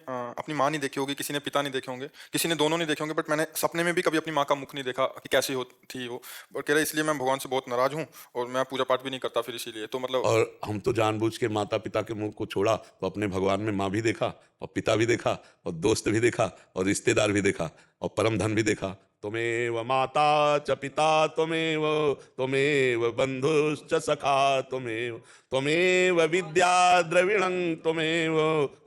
अपनी माँ नहीं देखी होगी, किसी ने पिता नहीं देखे होंगे, किसी ने दोनों नहीं देखे होंगे, बट मैंने सपने में भी कभी अपनी माँ का मुख नहीं देखा कि कैसी हो थी वो। और कह रहे इसलिए मैं भगवान से बहुत नाराज हूँ और मैं पूजा पाठ भी नहीं करता फिर इसीलिए। तो मतलब और हम तो जानबूझ के माता-पिता के मुँह को छोड़ा, तो अपने भगवान में माँ भी देखा और पिता भी देखा और दोस्त भी देखा और रिश्तेदार भी देखा और परम धन भी देखा। त्वमेव माता च पिता त्वमेव, त्वमेव बन्धुश्च सखा त्वमेव, त्वमेव विद्या द्रविणं त्वमेव,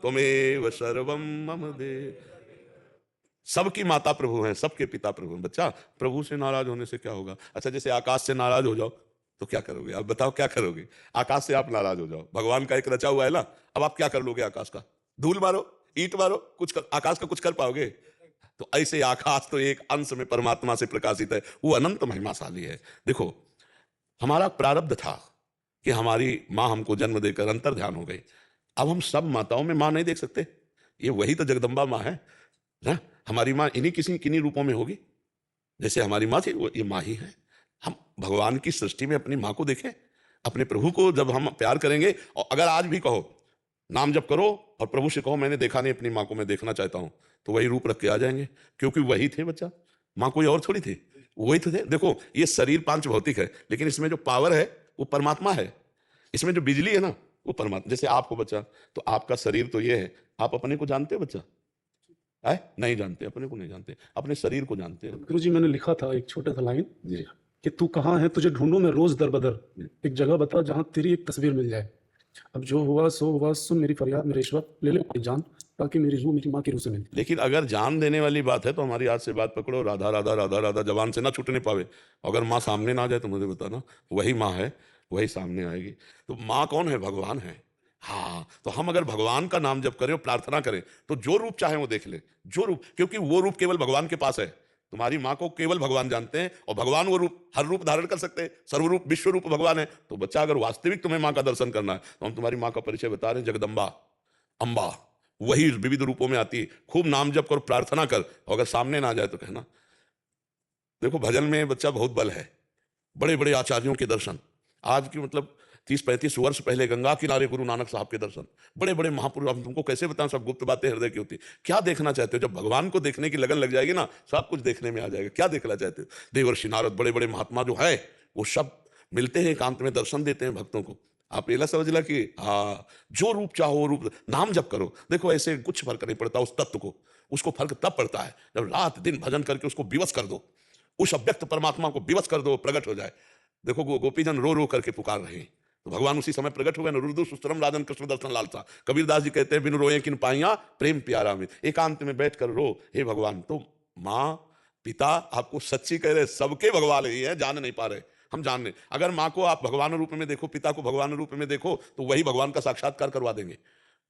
त्वमेव सर्वं मम देव। सबकी माता प्रभु हैं, सबके पिता प्रभु हैं। बच्चा, प्रभु से नाराज होने से क्या होगा? अच्छा, जैसे आकाश से नाराज हो जाओ तो क्या करोगे? आप बताओ क्या करोगे? आकाश से आप नाराज हो जाओ, भगवान का एक रचा हुआ है ना, अब आप क्या कर लोगे आकाश का? धूल मारो, ईंट मारो, आकाश का कुछ कर पाओगे? तो ऐसे आकाश तो एक अंश में परमात्मा से प्रकाशित है, वो अनंत महिमाशाली है। देखो, हमारा प्रारब्ध था कि हमारी माँ हमको जन्म देकर अंतर ध्यान हो गई। अब हम सब माताओं में माँ नहीं देख सकते। ये वही तो जगदम्बा माँ है ना? हमारी माँ इन्हीं किन्हीं रूपों में होगी। जैसे हमारी माँ थी, वो ये माँ ही है। हम भगवान की सृष्टि में अपनी माँ को देखें, अपने प्रभु को जब हम प्यार करेंगे, और अगर आज भी कहो, नाम जप करो और प्रभु से कहो मैंने देखा नहीं अपनी माँ को, मैं देखना चाहता हूं, तो वही रूप रख के आ जाएंगे, क्योंकि वही थे बच्चा। माँ कोई और थोड़ी थी, वही तो थे। देखो, ये शरीर पांच भौतिक है, लेकिन इसमें जो पावर है वो परमात्मा है। इसमें जो बिजली है ना, वो परमात्मा। जैसे आपको बच्चा, तो आपका शरीर तो ये है, आप अपने को जानते हो बच्चा? है नहीं जानते, अपने को नहीं जानते, अपने शरीर को जानते हैं। गुरुजी, मैंने लिखा था एक छोटा सा लाइन जी। कि तू कहाँ है, तुझे ढूंढूं मैं रोज दर बदर, एक जगह बता जहां तेरी एक तस्वीर मिल जाए। अब जो हुआ सो हुआ, सुन मेरी फरियाद मेरे ईश्वर, ले ले कोई जान, ताकि मेरी रूह मेरी माँ की रूह से मिले। लेकिन अगर जान देने वाली बात है तो हमारी आज से बात पकड़ो, राधा राधा राधा राधा जबान से ना छूटने पावे। अगर माँ सामने ना आ जाए तो मुझे बताना, वही माँ है, वही सामने आएगी। तो माँ कौन है? भगवान है। हाँ, तो हम अगर भगवान का नाम जप करें और प्रार्थना करें, तो जो रूप चाहे वो देख ले, जो रूप, क्योंकि वो रूप केवल भगवान के पास है। तुम्हारी माँ को केवल भगवान जानते हैं, और भगवान वो रूप हर रूप धारण कर सकते हैं, सर्वरूप विश्व रूप भगवान है। तो बच्चा, अगर वास्तविक तुम्हें माँ का दर्शन करना है, तो हम तुम्हारी माँ का परिचय बता रहे हैं, जगदम्बा, अम्बा, वही विविध रूपों में आती है। खूब नाम जप कर, प्रार्थना कर, और अगर सामने ना आ जाए तो कहना। देखो, भजन में बच्चा बहुत बल है। बड़े बड़े आचार्यों के दर्शन, आज की मतलब 30-35 वर्ष पहले गंगा किनारे गुरु नानक साहब के दर्शन, बड़े बड़े महापुरुष। अब तुमको कैसे बताऊं, सब गुप्त बातें हृदय की होती। क्या देखना चाहते हो? जब भगवान को देखने की लगन लग जाएगी ना, सब कुछ देखने में आ जाएगा। क्या देखना चाहते हो? देवर्षि नारद, बड़े बड़े महात्मा जो है, वो सब मिलते हैं, एकांत में दर्शन देते हैं भक्तों को। आप ये समझ ला कि हाँ, जो रूप चाहो वो रूप, नाम जप करो। देखो, ऐसे कुछ फर्क नहीं पड़ता उस तत्व को, उसको फर्क तब पड़ता है जब रात दिन भजन करके उसको विवश कर दो, उस अव्यक्त परमात्मा को विवश कर दो, प्रकट हो जाए। देखो, गोपीजन रो रो करके पुकार रहे हैं, तो भगवान उसी समय प्रकट हो गए। रुदु सुस्तरम राजन कृष्ण दर्शन लालसा। कबीरदास जी कहते हैं, बिनु रोए किन पाइया प्रेम प्यारा में। एकांत में बैठ कर रो, हे भगवान। तो माँ पिता आपको सच्ची कह रहे, सबके भगवान ही है, जान नहीं पा रहे, हम जानने। अगर माँ को आप भगवान रूप में देखो, पिता को भगवान रूप में देखो, तो वही भगवान का साक्षात्कार करवा देंगे।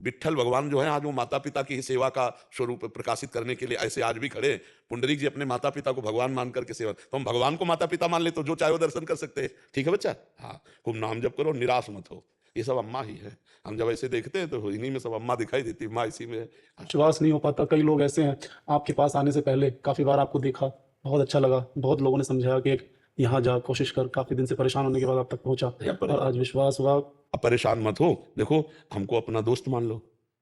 विट्ठल भगवान जो है, आज वो माता पिता की सेवा का स्वरूप प्रकाशित करने के लिए ऐसे आज भी खड़े। पुंडरीक जी अपने माता पिता को भगवान मान करके सेवा, तो हम भगवान को माता पिता मान ले तो जो चाहे वो दर्शन कर सकते हैं। ठीक है बच्चा? हाँ, खूब नाम जप करो, निराश मत हो। ये सब अम्मा ही है। हम जब ऐसे देखते हैं तो इन्हीं में सब अम्मा दिखाई देती, माँ इसी में है। विश्वास नहीं हो पाता, कई लोग ऐसे हैं, आपके पास आने से पहले काफी बार आपको देखा, बहुत अच्छा लगा, बहुत लोगों ने समझाया कि यहाँ जा, कोशिश कर, काफी दिन से परेशान होने के बाद आप तक पहुंचा, और आज विश्वास हुआ। अब परेशान मत हो। देखो, हमको अपना दोस्त मान लो,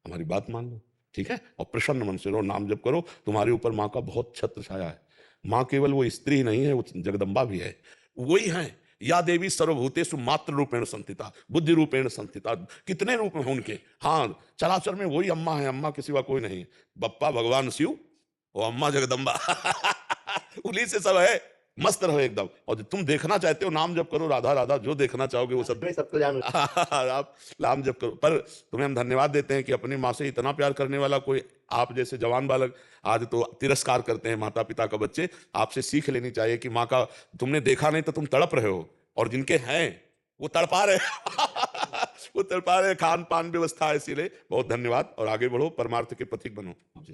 हमारी बात मान लो, ठीक है? और प्रसन्न मन से रहो, नाम जप करो। तुम्हारे ऊपर माँ का बहुत छत्र छाया है। माँ केवल वो स्त्री नहीं है, वो जगदम्बा भी है। वही है, या देवी सर्वभूतेषु मातृ रूपेण संस्थिता, बुद्धि रूपेण संस्थिता। कितने रूप हैं उनके। हाँ, चराचर में वही अम्मा है, अम्मा के सिवा कोई नहीं। बप्पा भगवान शिव और अम्मा जगदम्बा उन्हीं से सब है। मस्त रहो एकदम, और तुम देखना चाहते हो, नाम जप करो, राधा राधा, जो देखना चाहोगे वो सब सबको जानो। आप नाम जप करो। पर तुम्हें हम धन्यवाद देते हैं कि अपनी माँ से इतना प्यार करने वाला कोई आप जैसे जवान बालक आज तो तिरस्कार करते हैं माता पिता का बच्चे। आपसे सीख लेनी चाहिए कि माँ का तुमने देखा नहीं तो तुम तड़प रहे हो, और जिनके हैं वो तड़पा रहे वो तड़पा रहे। खान पान व्यवस्था है, इसीलिए बहुत धन्यवाद, और आगे बढ़ो, परमार्थ के पथिक बनो।